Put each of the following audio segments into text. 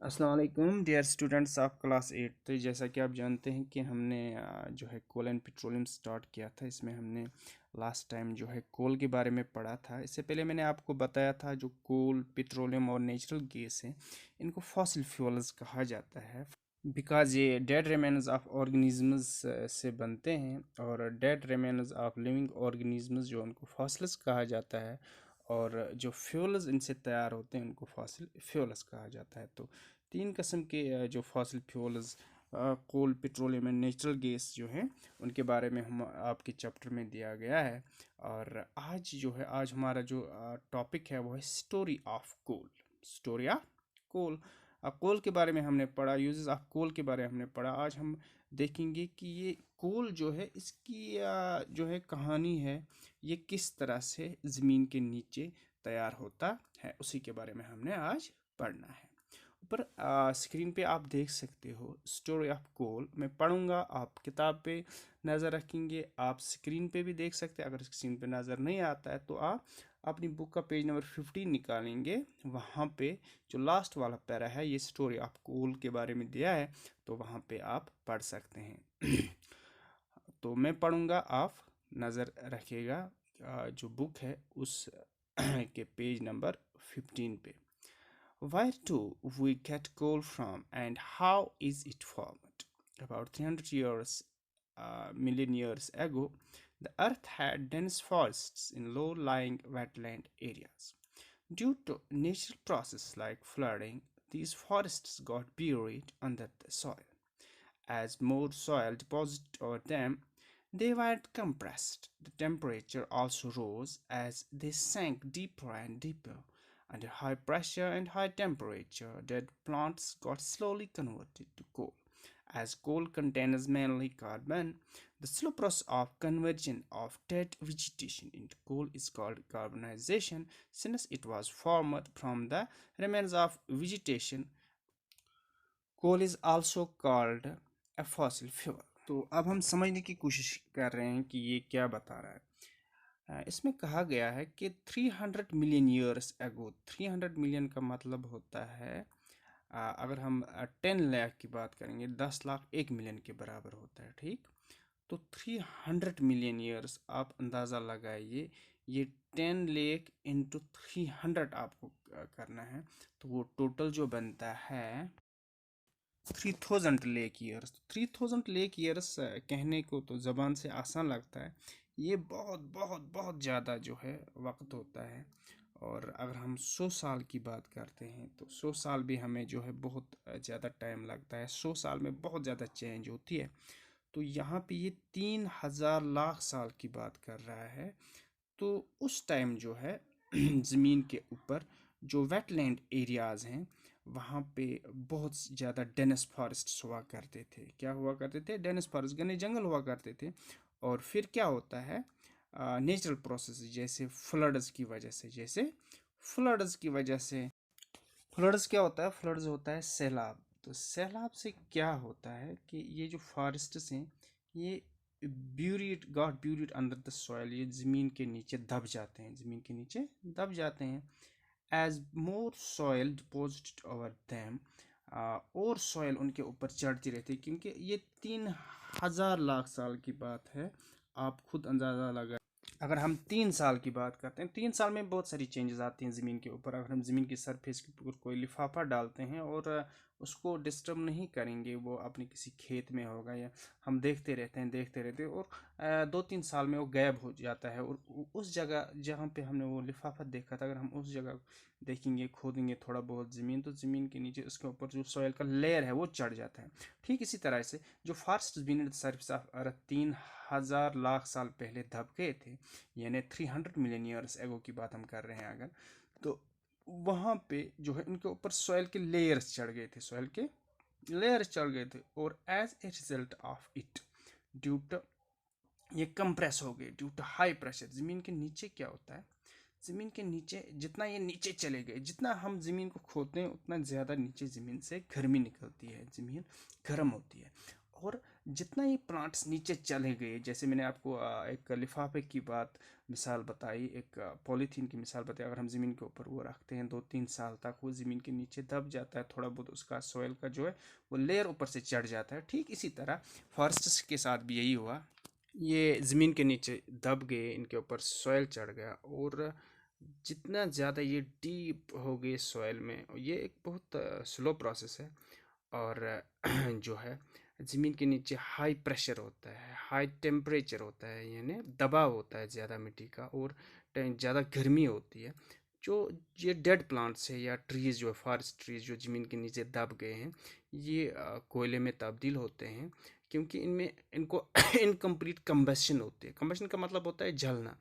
अस्सलाम वालेकुम dear students of class 8। तो जैसा कि आप जानते हैं कि हमने जो है कोल एंड पेट्रोलियम स्टार्ट किया था। इसमें हमने लास्ट टाइम जो है कोल के बारे में पढ़ा था। इससे पहले मैंने आपको बताया था जो कोल, पेट्रोलियम और नेचुरल गैस हैं, इनको फॉसिल फ्यूल्स कहा जाता है बिकॉज ये डेड रिमेन्स ऑफ ऑर्गेनिजम्स से बनते हैं, और dead remains of living organisms जो उनको फॉसिल्स कहा जाता है, और जो फ्यूल्स इनसे तैयार होते हैं उनको फॉसिल फ्यूल्स कहा जाता है। तो तीन किस्म के जो fossil fuels, coal, petroleum and natural gas जो हैं, उनके बारे में हम आपके चैप्टर में दिया गया है। और आज हमारा जो टॉपिक है वो है story of coal. Story of coal. Coal के बारे में हमने पढ़ा, यूजेस ऑफ कोल के बारे में हमने पढ़ा। आज हम देखेंगे कि ये कोल जो है, इसकी जो है कहानी है, ये किस तरह से ज़मीन के नीचे तैयार होता है, उसी के बारे में हमने आज पढ़ना है। ऊपर स्क्रीन पे आप देख सकते हो स्टोरी ऑफ कोल। मैं पढ़ूंगा, आप किताब पे नज़र रखेंगे, आप स्क्रीन पे भी देख सकते हैं। अगर स्क्रीन पे नज़र नहीं आता है तो आप अपनी बुक का पेज नंबर 15 निकालेंगे। वहाँ पे जो लास्ट वाला पैरा है, ये स्टोरी ऑफ कोल के बारे में दिया है, तो वहाँ पे आप पढ़ सकते हैं। तो मैं पढ़ूंगा, आप नज़र रखिएगा जो बुक है उस के पेज नंबर 15 पे। Where do we get coal from and how is it formed? About 300 years, million years ago, the earth had dense forests in low-lying wetland areas. Due to natural processes like flooding, these forests got buried under the soil. As more soil deposited over them, they were compressed. The temperature also rose as they sank deeper and deeper. Under high pressure and high temperature, dead plants got slowly converted to coal. As coal contains mainly carbon, the slow process of conversion of dead vegetation into coal is called carbonization. Since it was formed from the remains of vegetation, coal is also called a fossil fuel. तो अब हम समझने की कोशिश कर रहे हैं कि ये क्या बता रहा है। इसमें कहा गया है कि 300 मिलियन ईयर्स एगो, 300 मिलियन का मतलब होता है, अगर हम 10 लाख की बात करेंगे, 10 लाख 1 मिलियन के बराबर होता है, ठीक। तो 300 मिलियन ईयर्स आप अंदाज़ा लगाइए, ये 10 लाख इंटू 300 आपको करना है, तो वो टोटल जो बनता है 3000 लेक ईयर्स। 3000 लेक ईयर्स कहने को तो ज़बान से आसान लगता है, ये बहुत बहुत बहुत ज़्यादा जो है वक्त होता है। और अगर हम 100 साल की बात करते हैं तो 100 साल भी हमें जो है बहुत ज़्यादा टाइम लगता है। 100 साल में बहुत ज़्यादा चेंज होती है। तो यहाँ पे ये 3000 लाख साल की बात कर रहा है। तो उस टाइम जो है ज़मीन के ऊपर जो वेटलैंड एरियाज़ हैं, वहाँ पे बहुत ज़्यादा डेनिस फॉरेस्ट हुआ करते थे। क्या हुआ करते थे? डेनिस फॉरेस्ट, घने जंगल हुआ करते थे। और फिर क्या होता है, नेचुरल प्रोसेस जैसे फ्लड्स की वजह से फ्लड्स क्या होता है? फ्लड्स होता है सैलाब। तो सैलाब से क्या होता है कि ये जो फॉरेस्ट्स हैं, ये ब्यूरिड अंडर द सॉइल, ये ज़मीन के नीचे दब जाते हैं, ज़मीन के नीचे दब जाते हैं। एज मोर सॉइल डिपॉजिटेड ओवर दैम, और सॉइल उनके ऊपर चढ़ती रहती है, क्योंकि ये 3000 लाख साल की बात है। आप खुद अंदाज़ा लगा, अगर हम 3 साल की बात करते हैं, 3 साल में बहुत सारी चेंजेस आती हैं ज़मीन के ऊपर। अगर हम ज़मीन की सरफेस के ऊपर कोई लिफाफा डालते हैं और उसको डिस्टर्ब नहीं करेंगे, वो अपने किसी खेत में होगा, या हम देखते रहते हैं और 2-3 साल में वो गायब हो जाता है। और उस जगह जहाँ पे हमने वो लिफाफा देखा था, अगर हम उस जगह देखेंगे, खोदेंगे थोड़ा बहुत ज़मीन, तो ज़मीन के नीचे उसके ऊपर जो सॉइल का लेयर है वो चढ़ जाता है। ठीक इसी तरह से जो फास्ट ज़मीन सरफेस ऑफ अर्थ 3000 लाख साल पहले दब गए थे, यानी 300 मिलियन ईयर्स एगो की बात हम कर रहे हैं अगर, तो वहाँ पे जो है उनके ऊपर सॉइल के लेयर्स चढ़ गए थे, सॉइल के लेयर्स चढ़ गए थे। और as a result of it, due to ये कंप्रेस हो गए, ड्यू टू हाई प्रेशर। ज़मीन के नीचे क्या होता है, ज़मीन के नीचे जितना ये नीचे चले गए, जितना हम ज़मीन को खोदते हैं, उतना ज़्यादा नीचे ज़मीन से गर्मी निकलती है, ज़मीन गर्म होती है। और जितना ही प्लांट्स नीचे चले गए, जैसे मैंने आपको एक लिफाफे की बात मिसाल बताई, एक पॉलीथीन की मिसाल बताई, अगर हम ज़मीन के ऊपर वो रखते हैं 2-3 साल तक, वो ज़मीन के नीचे दब जाता है, थोड़ा बहुत उसका सॉइल का जो है वो लेयर ऊपर से चढ़ जाता है। ठीक इसी तरह फॉरेस्ट्स के साथ भी यही हुआ, ये ज़मीन के नीचे दब गए, इनके ऊपर सॉइल चढ़ गया, और जितना ज़्यादा ये डीप हो गए सॉइल में, ये एक बहुत स्लो प्रोसेस है। और जो है ज़मीन के नीचे हाई प्रेशर होता है, हाई टेम्परेचर होता है, यानी दबाव होता है ज़्यादा मिट्टी का, और ज़्यादा गर्मी होती है। जो ये डेड प्लांट्स है या ट्रीज़, जो फॉरेस्ट ट्रीज़ जो ज़मीन के नीचे दब गए हैं, ये कोयले में तब्दील होते हैं, क्योंकि इनमें इनको इनकम्प्लीट कंबशन होती है। कंबशन का मतलब होता है जलना।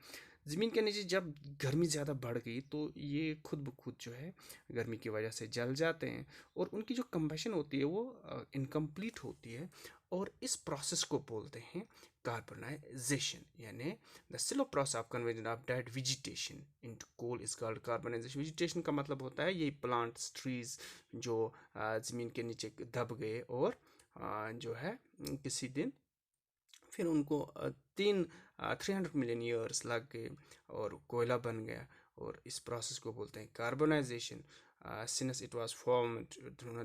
ज़मीन के नीचे जब गर्मी ज़्यादा बढ़ गई तो ये खुद ब खुद जो है गर्मी की वजह से जल जाते हैं, और उनकी जो कंबशन होती है वो इनकम्प्लीट होती है, और इस प्रोसेस को बोलते हैं कार्बनाइजेशन, यानी the slow process of conversion of dead vegetation into coal is called carbonisation. Vegetation का मतलब होता है ये प्लांट्स ट्रीज जो ज़मीन के नीचे दब गए, और जो है किसी दिन फिर उनको 300 मिलियन ईयर्स लग गए और कोयला बन गया, और इस प्रोसेस को बोलते हैं carbonisation. Since it was formed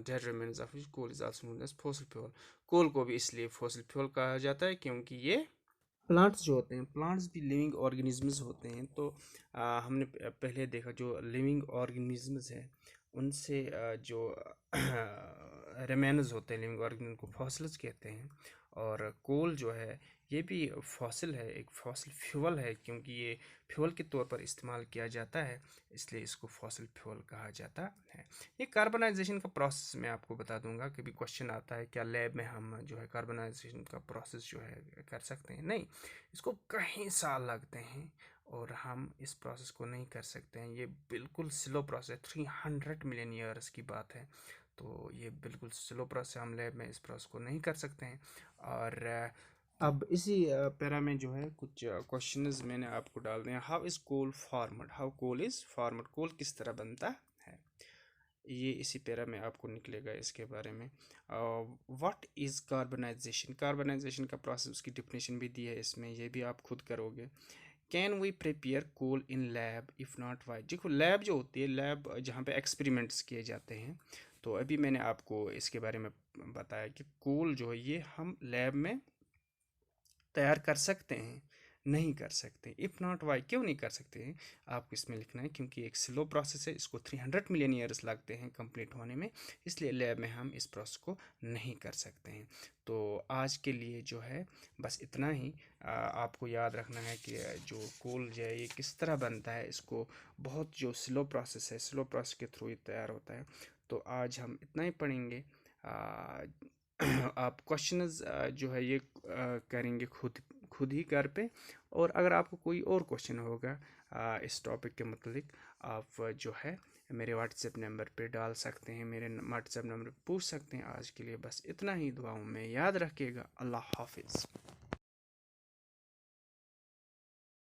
dead remains of which coal is also known as fossil fuel. Coal को भी इसलिए फॉसिल फ्यूल कहा जाता है क्योंकि ये प्लांट्स जो होते हैं, प्लांट्स भी लिविंग ऑर्गेनिजम्स होते हैं। तो हमने पहले देखा जो लिविंग ऑर्गेनिजम्स हैं उनसे जो रिमेन्स होते हैं लिविंग ऑर्गेनिज्म को फॉसिल्स कहते हैं, और कोल जो है ये भी फॉसिल है, एक फॉसिल फ्यूल है, क्योंकि ये फ्यूल के तौर पर इस्तेमाल किया जाता है, इसलिए इसको फॉसिल फ्यूल कहा जाता है। ये कार्बनाइजेशन का प्रोसेस मैं आपको बता दूंगा। कभी क्वेश्चन आता है क्या लैब में हम जो है कार्बनाइजेशन का प्रोसेस जो है कर सकते हैं? नहीं, इसको कई साल लगते हैं और हम इस प्रोसेस को नहीं कर सकते हैं। ये बिल्कुल स्लो प्रोसेस, 300 मिलियन ईयर्स की बात है, तो ये बिल्कुल स्लो प्रोसेस, हम लैब में इस प्रोसेस को नहीं कर सकते हैं। और अब इसी पैरा में जो है कुछ क्वेश्चंस मैंने आपको डाल दिए हैं। How is coal formed, how coal is formed, coal किस तरह बनता है, ये इसी पैरा में आपको निकलेगा इसके बारे में। व्हाट इज़ कार्बनाइजेशन, कार्बनाइजेशन का प्रोसेस, उसकी डिफिनेशन भी दी है इसमें, ये भी आप खुद करोगे। Can we prepare coal in lab, if not why. देखो लैब जो होती है, लैब जहाँ पे एक्सपेरिमेंट्स किए जाते हैं, तो अभी मैंने आपको इसके बारे में बताया कि कोल जो है ये हम लैब में तैयार कर सकते हैं, नहीं कर सकते। इफ़ नॉट वाई, क्यों नहीं कर सकते हैं आपको इसमें लिखना है, क्योंकि एक स्लो प्रोसेस है, इसको 300 मिलियन ईयर्स लगते हैं कंप्लीट होने में, इसलिए लैब में हम इस प्रोसेस को नहीं कर सकते हैं। तो आज के लिए जो है बस इतना ही। आपको याद रखना है कि जो कोल जो है ये किस तरह बनता है, इसको बहुत जो स्लो प्रोसेस है, स्लो प्रोसेस के थ्रू ही तैयार होता है। तो आज हम इतना ही पढ़ेंगे। आप क्वेश्चंस जो है ये करेंगे खुद ही घर पे, और अगर आपको कोई और क्वेश्चन होगा इस टॉपिक के मतलब, आप जो है मेरे व्हाट्सएप नंबर पे डाल सकते हैं, मेरे व्हाट्सएप नंबर पे पूछ सकते हैं। आज के लिए बस इतना ही, दुआओं में याद रखिएगा। अल्लाह हाफिज़।